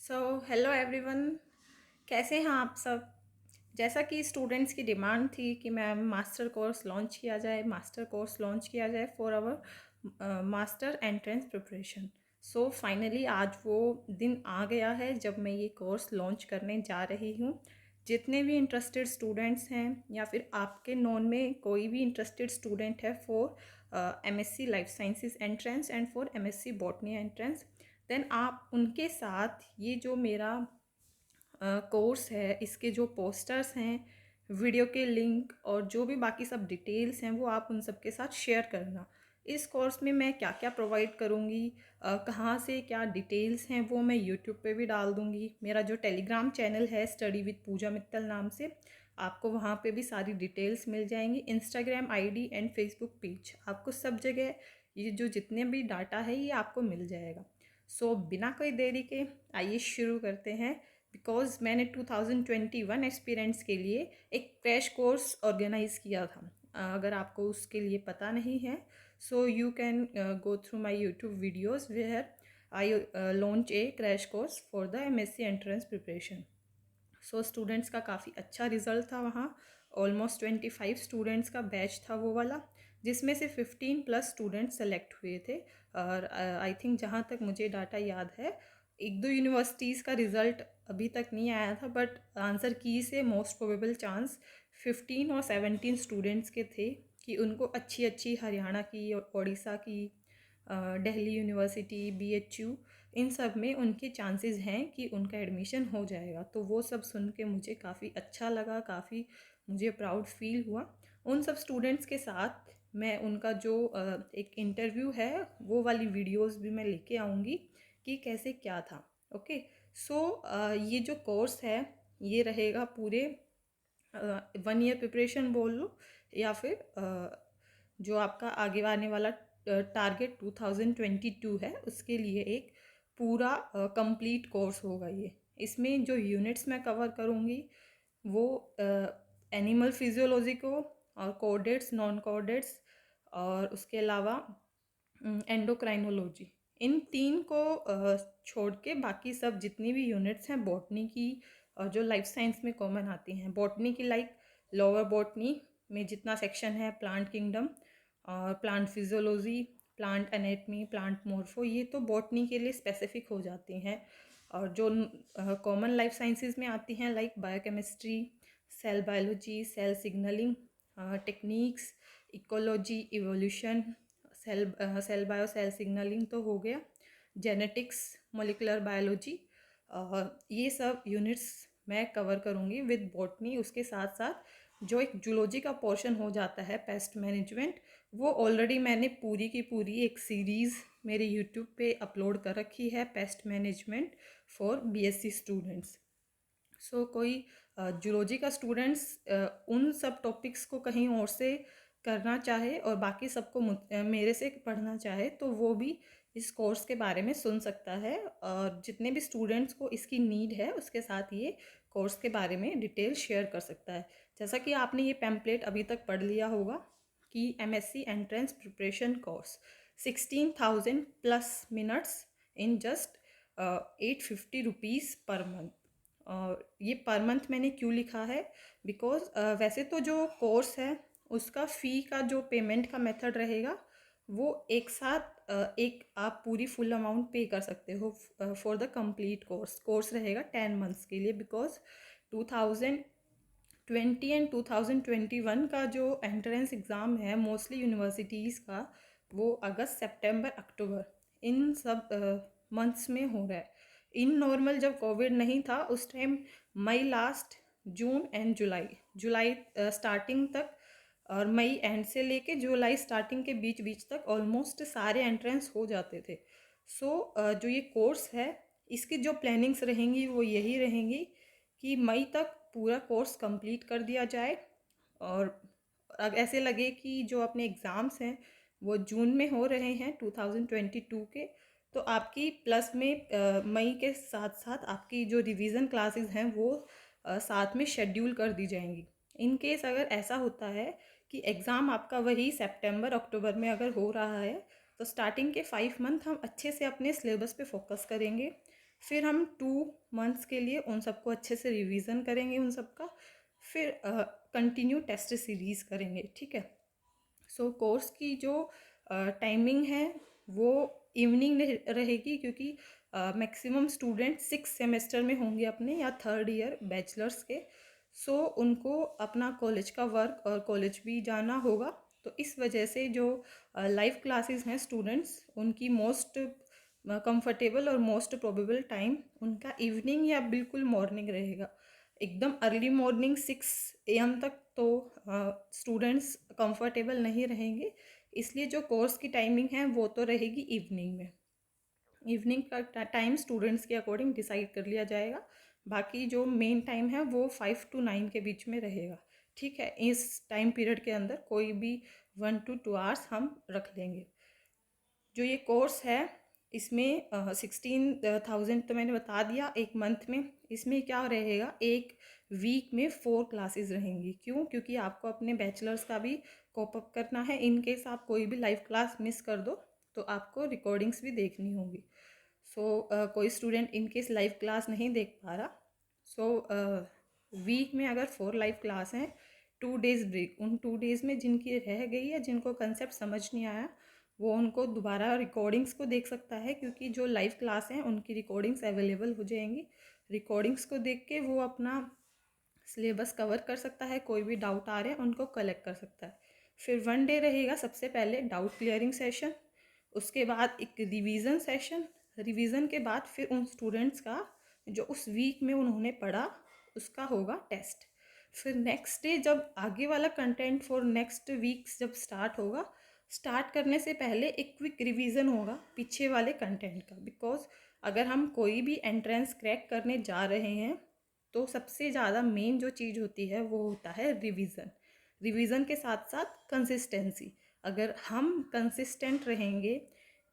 So hello everyone, कैसे हैं आप सब। जैसा कि स्टूडेंट्स की डिमांड थी कि मैम मास्टर कोर्स लॉन्च किया जाए for our master entrance preparation. So finally आज वो दिन आ गया है जब मैं ये कोर्स लॉन्च करने जा रही हूँ। जितने भी इंटरेस्टेड स्टूडेंट्स हैं या फिर आपके नॉन में कोई भी इंटरेस्टेड स्टूडेंट है for MSc life sciences entrance and for MSc botany entrance, then आप उनके साथ ये जो मेरा कोर्स है इसके जो पोस्टर्स हैं, वीडियो के लिंक और जो भी बाकी सब डिटेल्स हैं वो आप उन सब के साथ शेयर करना। इस कोर्स में मैं क्या क्या प्रोवाइड करूँगी, कहाँ से क्या डिटेल्स हैं वो मैं यूट्यूब पे भी डाल दूँगी। मेरा जो टेलीग्राम चैनल है स्टडी विद पूजा मित्तल नाम से, आपको वहाँ पे भी सारी डिटेल्स मिल जाएंगी। Instagram ID and Facebook page, आपको सब जगह ये जो जितने भी डाटा है ये आपको मिल जाएगा। सो बिना कोई देरी के आइए शुरू करते हैं। बिकॉज़ मैंने 2021 एक्सपीरियंस के लिए एक क्रैश कोर्स ऑर्गेनाइज़ किया था। अगर आपको उसके लिए पता नहीं है, so you can go through my YouTube videos where I launch a crash course for the MSc entrance preparation. So students का काफ़ी अच्छा रिजल्ट था वहाँ। ऑलमोस्ट 25 स्टूडेंट्स का बैच था वो वाला, जिसमें से 15 प्लस स्टूडेंट्स सेलेक्ट हुए थे। और आई थिंक जहाँ तक मुझे डाटा याद है, एक दो यूनिवर्सिटीज़ का रिज़ल्ट अभी तक नहीं आया था, बट आंसर की से मोस्ट प्रोबेबल चांस 15 और 17 स्टूडेंट्स के थे कि उनको अच्छी अच्छी हरियाणा की और उड़ीसा की, दिल्ली यूनिवर्सिटी, बीएचयू, इन सब में उनके चांसेस हैं कि उनका एडमिशन हो जाएगा। तो वो सब सुन के मुझे काफ़ी अच्छा लगा, काफ़ी मुझे प्राउड फील हुआ। उन सब स्टूडेंट्स के साथ मैं उनका जो एक इंटरव्यू है वो वाली वीडियोस भी मैं लेके आऊँगी कि कैसे क्या था। ओके, सो ये जो कोर्स है ये रहेगा पूरे 1 ईयर प्रिपरेशन बोल लो, या फिर जो आपका आगे आने वाला टारगेट 2022 है उसके लिए एक पूरा कंप्लीट कोर्स होगा ये। इसमें जो यूनिट्स मैं कवर करूँगी वो एनिमल फिजियोलॉजी को, और कोडेट्स, नॉन कोडेट्स, और उसके अलावा एंडोक्राइनोलॉजी, इन तीन को छोड़ के बाकी सब जितनी भी यूनिट्स हैं बॉटनी की और जो लाइफ साइंस में कॉमन आती हैं। बॉटनी की लाइक लोअर बॉटनी में जितना सेक्शन है, प्लांट किंगडम और plant physiology, plant anatomy, plant मोर्फो, ये तो बॉटनी के लिए स्पेसिफिक हो जाती हैं। और जो कॉमन लाइफ साइंसेज में आती हैं like biochemistry, cell biology, cell signalling techniques, ecology, evolution, cell bio cell signalling तो हो गया, जेनेटिक्स, मोलिकुलर बायोलॉजी, ये सब यूनिट्स मैं कवर करूँगी विद बॉटनी। उसके साथ साथ जो एक जूलॉजी का पोर्शन हो जाता है, पेस्ट मैनेजमेंट, वो ऑलरेडी मैंने पूरी की पूरी एक सीरीज़ मेरे यूट्यूब पे अपलोड कर रखी है, pest management for BSc students. So कोई जूलॉजी का स्टूडेंट्स उन सब टॉपिक्स को कहीं और से करना चाहे और बाकी सबको मेरे से पढ़ना चाहे तो वो भी इस कोर्स के बारे में सुन सकता है। और जितने भी स्टूडेंट्स को इसकी नीड है उसके साथ ये कोर्स के बारे में डिटेल शेयर कर सकता है। जैसा कि आपने ये पैम्पलेट अभी तक पढ़ लिया होगा कि MSc entrance preparation course 16,000 plus minutes in just 850 rupees per month. और ये पर मंथ मैंने क्यों लिखा है, बिकॉज वैसे तो जो कोर्स है उसका फ़ी का जो पेमेंट का मेथड रहेगा वो एक साथ एक आप पूरी फुल अमाउंट पे कर सकते हो फॉर द कंप्लीट कोर्स रहेगा 10 मंथ्स के लिए। बिकॉज 2020 एंड 2021 का जो एंट्रेंस एग्ज़ाम है मोस्टली यूनिवर्सिटीज़ का, वो अगस्त, सितंबर, अक्टूबर, इन सब मंथ्स में हो रहा है। इन नॉर्मल जब कोविड नहीं था उस टाइम मई लास्ट, जून एंड जुलाई स्टार्टिंग तक, और मई एंड से लेके जुलाई स्टार्टिंग के बीच बीच तक ऑलमोस्ट सारे एंट्रेंस हो जाते थे। सो जो ये कोर्स है इसकी जो प्लानिंग्स रहेंगी वो यही रहेंगी कि मई तक पूरा कोर्स कंप्लीट कर दिया जाए। और अब ऐसे लगे कि जो अपने एग्ज़ाम्स हैं वो जून में हो रहे हैं 2022 के, तो आपकी प्लस में मई के साथ साथ आपकी जो रिवीजन क्लासेस हैं वो साथ में शेड्यूल कर दी जाएंगी। इन केस अगर ऐसा होता है कि एग्ज़ाम आपका वही सितंबर अक्टूबर में अगर हो रहा है, तो स्टार्टिंग के 5 मंथ हम अच्छे से अपने सिलेबस पे फोकस करेंगे। फिर हम 2 मंथ्स के लिए उन सबको अच्छे से रिवीजन करेंगे उन सब का, फिर कंटिन्यू टेस्ट सीरीज़ करेंगे, ठीक है। सो कोर्स की जो टाइमिंग है वो इवनिंग रहेगी, क्योंकि मैक्सिमम स्टूडेंट 6 सेमेस्टर में होंगे अपने, या 3rd ईयर बैचलर्स के। सो उनको अपना कॉलेज का वर्क और कॉलेज भी जाना होगा, तो इस वजह से जो लाइव क्लासेस हैं स्टूडेंट्स उनकी मोस्ट कंफर्टेबल और मोस्ट प्रोबेबल टाइम उनका इवनिंग या बिल्कुल मॉर्निंग रहेगा। एकदम अर्ली मॉर्निंग 6 AM तक तो स्टूडेंट्स कंफर्टेबल नहीं रहेंगे, इसलिए जो कोर्स की टाइमिंग है वो तो रहेगी इवनिंग में। इवनिंग का टाइम स्टूडेंट्स के अकॉर्डिंग डिसाइड कर लिया जाएगा। बाकी जो मेन टाइम है वो 5 to 9 के बीच में रहेगा, ठीक है। इस टाइम पीरियड के अंदर कोई भी 1 to 2 आवर्स हम रख लेंगे। जो ये कोर्स है इसमें 16,000 तो मैंने बता दिया एक मंथ में। इसमें क्या रहेगा, एक वीक में 4 क्लासेस रहेंगी। क्यों? क्योंकि आपको अपने बैचलर्स का भी कॉप अप करना है। इन केस आप कोई भी लाइव क्लास मिस कर दो तो आपको रिकॉर्डिंग्स भी देखनी होगी। कोई student in case live class नहीं देख पा रहा, वीक में अगर 4 लाइव क्लास हैं, 2 डेज ब्रेक, उन 2 डेज में जिनकी रह गई या जिनको कंसेप्ट समझ नहीं आया वो उनको दोबारा रिकॉर्डिंग्स को देख सकता है, क्योंकि जो लाइव क्लास हैं उनकी रिकॉर्डिंग्स अवेलेबल हो जाएंगी। रिकॉर्डिंग्स को देख के वो अपना सिलेबस कवर कर सकता है, कोई भी डाउट आ रहे हैं उनको कलेक्ट कर सकता है। फिर 1 डे रहेगा सबसे पहले डाउट क्लियरिंग सेशन, उसके बाद एक रिवीजन सेशन, रिवीजन के बाद फिर उन स्टूडेंट्स का जो उस वीक में उन्होंने पढ़ा उसका होगा टेस्ट। फिर नेक्स्ट डे जब आगे वाला कंटेंट फॉर नेक्स्ट वीक्स जब स्टार्ट होगा, स्टार्ट करने से पहले एक क्विक रिवीजन होगा पीछे वाले कंटेंट का। बिकॉज अगर हम कोई भी एंट्रेंस क्रैक करने जा रहे हैं तो सबसे ज़्यादा मेन जो चीज़ होती है वो होता है रिवीजन। रिवीजन के साथ साथ कंसिस्टेंसी। अगर हम कंसिस्टेंट रहेंगे,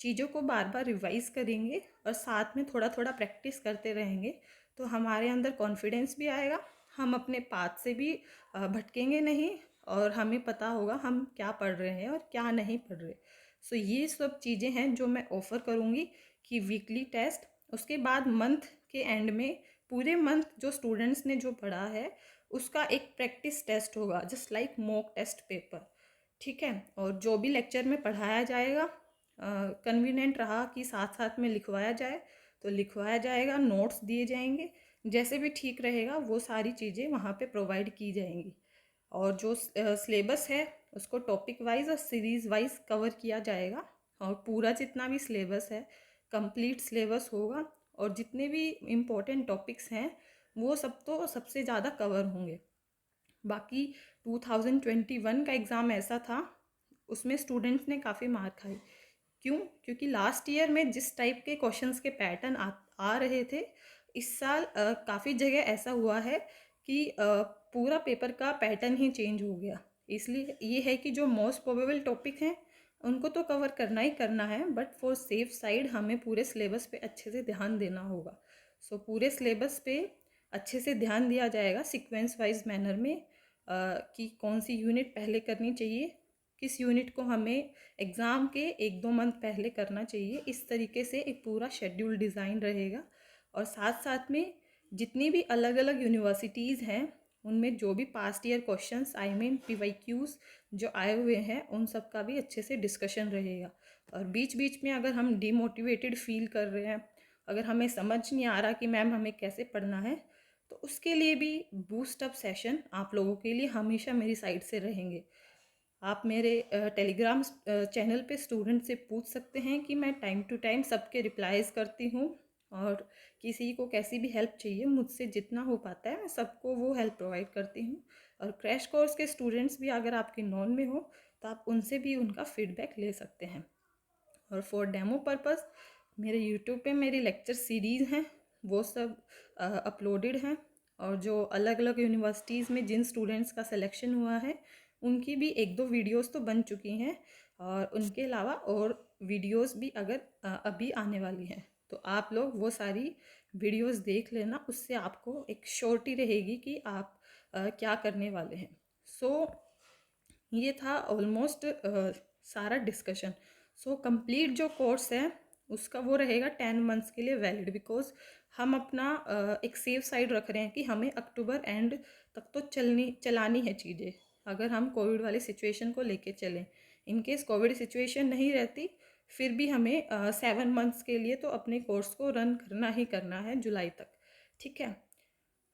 चीज़ों को बार बार रिवाइज करेंगे और साथ में थोड़ा थोड़ा प्रैक्टिस करते रहेंगे तो हमारे अंदर कॉन्फिडेंस भी आएगा, हम अपने पाथ से भी भटकेंगे नहीं, और हमें पता होगा हम क्या पढ़ रहे हैं और क्या नहीं पढ़ रहे। ये सब चीज़ें हैं जो मैं ऑफ़र करूँगी कि वीकली टेस्ट, उसके बाद मंथ के एंड में पूरे मंथ जो स्टूडेंट्स ने जो पढ़ा है उसका एक प्रैक्टिस टेस्ट होगा, just like mock test paper, ठीक है। और जो भी लेक्चर में पढ़ाया जाएगा कन्वीनियंट रहा कि साथ साथ में लिखवाया जाए तो लिखवाया जाएगा, नोट्स दिए जाएंगे, जैसे भी ठीक रहेगा वो सारी चीज़ें वहाँ पे प्रोवाइड की जाएंगी। और जो सिलेबस है उसको टॉपिक वाइज और सीरीज़ वाइज कवर किया जाएगा, और पूरा जितना भी सिलेबस है कंप्लीट सिलेबस होगा, और जितने भी इम्पोर्टेंट टॉपिक्स हैं वो सब तो सबसे ज़्यादा कवर होंगे। बाकी 2021 का एग्ज़ाम ऐसा था उसमें स्टूडेंट्स ने काफ़ी मार खाई। क्यों? क्योंकि लास्ट ईयर में जिस टाइप के क्वेश्चंस के पैटर्न आ रहे थे, इस साल काफ़ी जगह ऐसा हुआ है कि पूरा पेपर का पैटर्न ही चेंज हो गया। इसलिए ये है कि जो मोस्ट प्रोबेबल टॉपिक हैं उनको तो कवर करना ही करना है, बट फॉर सेफ साइड हमें पूरे सिलेबस पे अच्छे से ध्यान देना होगा। पूरे सिलेबस पे अच्छे से ध्यान दिया जाएगा सीक्वेंस वाइज मैनर में, कि कौन सी यूनिट पहले करनी चाहिए, किस यूनिट को हमें एग्ज़ाम के 1-2 मंथ पहले करना चाहिए। इस तरीके से एक पूरा शेड्यूल डिज़ाइन रहेगा। और साथ साथ में जितनी भी अलग अलग यूनिवर्सिटीज़ हैं उनमें जो भी past year questions I mean PYQs जो आए हुए हैं उन सब का भी अच्छे से डिस्कशन रहेगा। और बीच बीच में अगर हम डीमोटिवेटेड फील कर रहे हैं, अगर हमें समझ नहीं आ रहा कि मैम हमें कैसे पढ़ना है, तो उसके लिए भी बूस्ट अप सेशन आप लोगों के लिए हमेशा मेरी साइड से रहेंगे। आप मेरे टेलीग्राम चैनल पे स्टूडेंट से पूछ सकते हैं कि मैं टाइम टू टाइम सबके रिप्लाईज करती हूँ, और किसी को कैसी भी हेल्प चाहिए मुझसे जितना हो पाता है मैं सबको वो हेल्प प्रोवाइड करती हूँ। और क्रैश कोर्स के स्टूडेंट्स भी अगर आपके नॉन में हो तो आप उनसे भी उनका फीडबैक ले सकते हैं। और फॉर डेमो पर्पस मेरे यूट्यूब पे मेरी लेक्चर सीरीज़ हैं वो सब अपलोडेड हैं, और जो अलग अलग यूनिवर्सिटीज़ में जिन स्टूडेंट्स का सिलेक्शन हुआ है उनकी भी 1-2 वीडियोस तो बन चुकी हैं, और उनके अलावा और वीडियोस भी अगर अभी आने वाली हैं तो आप लोग वो सारी वीडियोस देख लेना, उससे आपको एक श्योरिटी रहेगी कि आप क्या करने वाले हैं। ये था ऑलमोस्ट सारा डिस्कशन। कंप्लीट जो कोर्स है उसका वो रहेगा 10 मंथ्स के लिए वैलिड, बिकॉज हम अपना एक सेफ साइड रख रहे हैं कि हमें अक्टूबर एंड तक तो चलानी है चीज़ें, अगर हम कोविड वाली सिचुएशन को लेके चलें। इनकेस कोविड सिचुएशन नहीं रहती फिर भी हमें 7 मंथ्स के लिए तो अपने कोर्स को रन करना ही करना है जुलाई तक, ठीक है।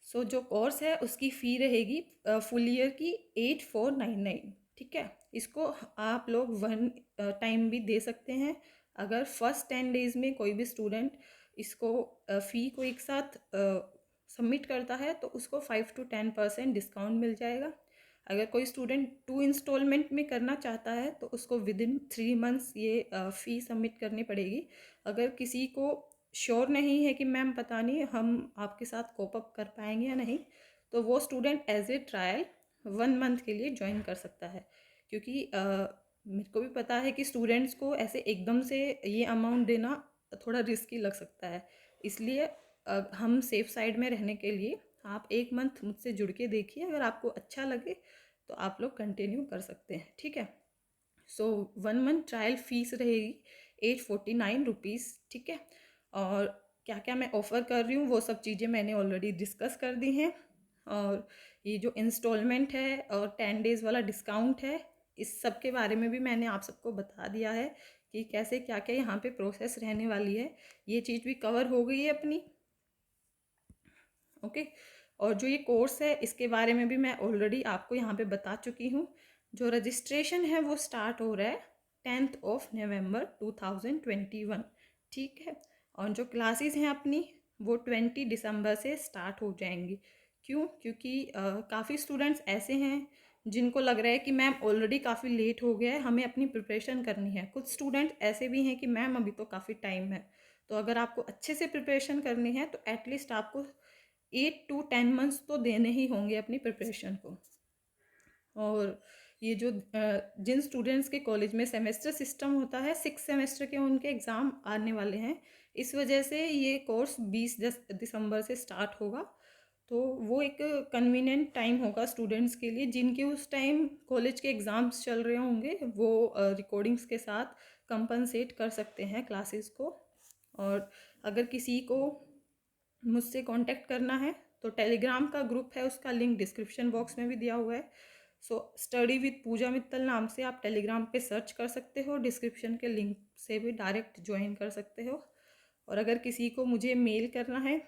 सो जो कोर्स है उसकी फ़ी रहेगी फुल ईयर की 8499, ठीक है। इसको आप लोग वन टाइम भी दे सकते हैं। अगर फर्स्ट 10 डेज में कोई भी स्टूडेंट इसको फ़ी को एक साथ सबमिट करता है तो उसको 5 to 10% डिस्काउंट मिल जाएगा। अगर कोई स्टूडेंट 2 इंस्टॉलमेंट में करना चाहता है तो उसको विद इन 3 मंथ्स ये फ़ी सबमिट करनी पड़ेगी। अगर किसी को श्योर नहीं है कि मैम पता नहीं हम आपके साथ कोप अप कर पाएंगे या नहीं, तो वो student as a trial 1 month के लिए ज्वाइन कर सकता है। क्योंकि मेरे को भी पता है कि स्टूडेंट्स को ऐसे एकदम से ये अमाउंट देना थोड़ा रिस्की लग सकता है, इसलिए हम सेफ साइड में रहने के लिए आप 1 मंथ मुझसे जुड़ के देखिए, अगर आपको अच्छा लगे तो आप लोग कंटिन्यू कर सकते हैं, ठीक है। सो 1 मंथ ट्रायल फीस रहेगी 849 रुपीज़, ठीक है। और क्या क्या मैं ऑफ़र कर रही हूँ वो सब चीज़ें मैंने ऑलरेडी डिस्कस कर दी हैं। और ये जो इंस्टॉलमेंट है और 10 डेज़ वाला डिस्काउंट है, इस सब के बारे में भी मैंने आप सबको बता दिया है कि कैसे क्या क्या यहाँ पे प्रोसेस रहने वाली है। ये चीज़ भी कवर हो गई है अपनी, ओके। और जो ये कोर्स है इसके बारे में भी मैं ऑलरेडी आपको यहाँ पे बता चुकी हूँ। जो रजिस्ट्रेशन है वो स्टार्ट हो रहा है 10th of November 2021, ठीक है। और जो क्लासेस हैं अपनी वो 20 दिसंबर से स्टार्ट हो जाएंगी। क्यों? क्योंकि काफ़ी स्टूडेंट्स ऐसे हैं जिनको लग रहा है कि मैम ऑलरेडी काफ़ी लेट हो गया है, हमें अपनी प्रिपरेशन करनी है। कुछ स्टूडेंट ऐसे भी हैं कि मैम अभी तो काफ़ी टाइम है। तो अगर आपको अच्छे से प्रिपरेशन करनी है तो एटलीस्ट आपको 8 to 10 मंथ्स तो देने ही होंगे अपनी प्रिपरेशन को। और ये जो जिन स्टूडेंट्स के कॉलेज में सेमेस्टर सिस्टम होता है, 6 सेमेस्टर के उनके एग्ज़ाम आने वाले हैं, इस वजह से ये कोर्स 20 दिसंबर से स्टार्ट होगा। तो वो एक कन्वीनियंट टाइम होगा स्टूडेंट्स के लिए जिनके उस टाइम कॉलेज के एग्ज़ाम्स चल रहे होंगे, वो रिकॉर्डिंग्स के साथ कंपनसेट कर सकते हैं क्लासेस को। और अगर किसी को मुझसे कांटेक्ट करना है तो टेलीग्राम का ग्रुप है, उसका लिंक डिस्क्रिप्शन बॉक्स में भी दिया हुआ है। सो स्टडी विद पूजा मित्तल नाम से आप टेलीग्राम पे सर्च कर सकते हो, डिस्क्रिप्शन के लिंक से भी डायरेक्ट ज्वाइन कर सकते हो। और अगर किसी को मुझे मेल करना है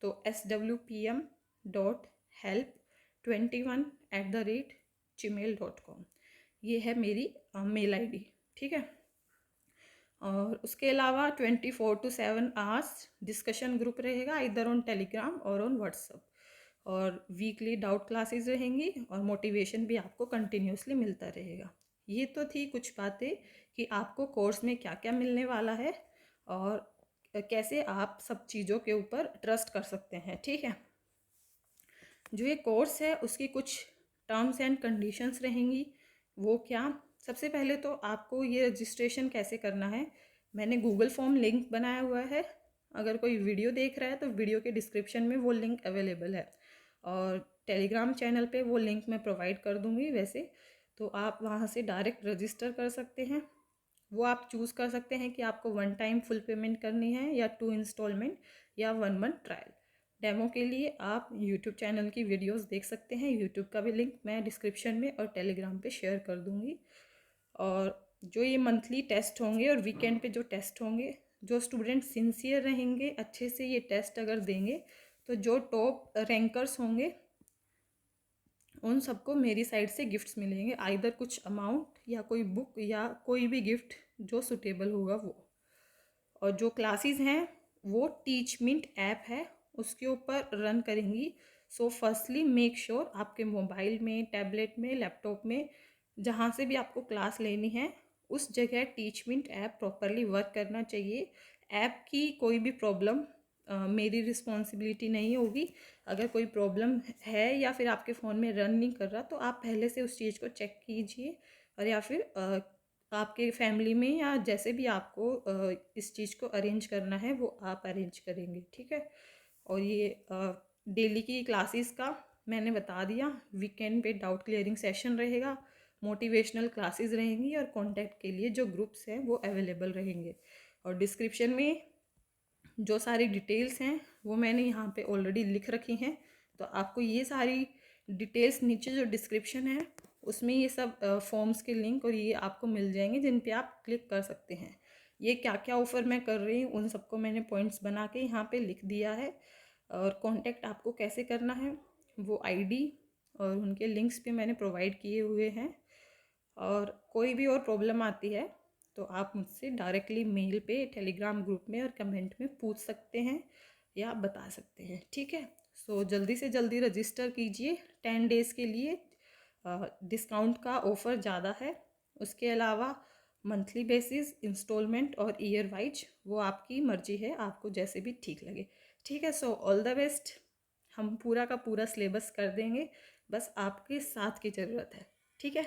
तो swpm.help21@gmail.com, ये है मेरी मेल आईडी, ठीक है। और उसके अलावा 24/7 आवर्स डिस्कशन ग्रुप रहेगा, इधर ऑन टेलीग्राम और ऑन व्हाट्सअप। और वीकली डाउट क्लासेस रहेंगी और मोटिवेशन भी आपको कंटिन्यूसली मिलता रहेगा। ये तो थी कुछ बातें कि आपको कोर्स में क्या क्या मिलने वाला है और कैसे आप सब चीज़ों के ऊपर ट्रस्ट कर सकते हैं, ठीक है। जो ये कोर्स है उसकी कुछ टर्म्स एंड कंडीशंस रहेंगी। वो क्या? सबसे पहले तो आपको ये रजिस्ट्रेशन कैसे करना है, मैंने गूगल फॉर्म लिंक बनाया हुआ है। अगर कोई वीडियो देख रहा है तो वीडियो के डिस्क्रिप्शन में वो लिंक अवेलेबल है, और टेलीग्राम चैनल पे वो लिंक मैं प्रोवाइड कर दूँगी वैसे, तो आप वहाँ से डायरेक्ट रजिस्टर कर सकते हैं। वो आप चूज़ कर सकते हैं कि आपको 1 टाइम फुल पेमेंट करनी है या 2 इंस्टॉलमेंट या 1 मंथ ट्रायल। डेमो के लिए आप यूट्यूब चैनल की वीडियोस देख सकते हैं, यूट्यूब का भी लिंक मैं डिस्क्रिप्शन में और टेलीग्राम पे शेयर कर दूँगी। और जो ये मंथली टेस्ट होंगे और वीकेंड पे जो टेस्ट होंगे, जो स्टूडेंट सिंसियर रहेंगे, अच्छे से ये टेस्ट अगर देंगे, तो जो टॉप रैंकर्स होंगे उन सबको मेरी साइड से गिफ्ट्स मिलेंगे, आइदर कुछ अमाउंट या कोई बुक या कोई भी गिफ्ट जो सुटेबल होगा वो। और जो क्लासेस हैं वो टीच मिंट ऐप है उसके ऊपर रन करेंगी। सो फर्स्टली मेक श्योर आपके मोबाइल में, टैबलेट में, लैपटॉप में, जहाँ से भी आपको क्लास लेनी है उस जगह Teachmint app properly work करना चाहिए। ऐप की कोई भी प्रॉब्लम मेरी रिस्पॉन्सिबिलिटी नहीं होगी। अगर कोई प्रॉब्लम है या फिर आपके फ़ोन में रन नहीं कर रहा तो आप पहले से उस चीज़ को चेक कीजिए, और या फिर आपके फैमिली में या जैसे भी आपको इस चीज़ को अरेंज करना है वो आप अरेंज करेंगे, ठीक है। और ये डेली की क्लासेस का मैंने बता दिया। वीकेंड पे डाउट क्लियरिंग सेशन रहेगा, मोटिवेशनल क्लासेस रहेंगी और कॉन्टैक्ट के लिए जो ग्रुप्स हैं वो अवेलेबल रहेंगे। और डिस्क्रिप्शन में जो सारी डिटेल्स हैं वो मैंने यहाँ पे ऑलरेडी लिख रखी हैं। तो आपको ये सारी डिटेल्स नीचे जो डिस्क्रिप्शन है उसमें ये सब फॉर्म्स के लिंक और ये आपको मिल जाएंगे जिन पे आप क्लिक कर सकते हैं। ये क्या क्या ऑफ़र मैं कर रही हूँ उन सबको मैंने पॉइंट्स बना के यहाँ पे लिख दिया है। और कांटेक्ट आपको कैसे करना है वो आईडी और उनके लिंक्स भी मैंने प्रोवाइड किए हुए हैं। और कोई भी और प्रॉब्लम आती है तो आप मुझसे डायरेक्टली मेल पे, टेलीग्राम ग्रुप में और कमेंट में पूछ सकते हैं या बता सकते हैं, ठीक है। सो जल्दी से जल्दी रजिस्टर कीजिए 10 डेज़ के लिए। डिस्काउंट का ऑफ़र ज़्यादा है। उसके अलावा मंथली बेसिस, इंस्टॉलमेंट और ईयर वाइज वो आपकी मर्जी है, आपको जैसे भी ठीक लगे, ठीक है। So all the best. हम पूरा का पूरा सिलेबस कर देंगे, बस आपके साथ की ज़रूरत है, ठीक है।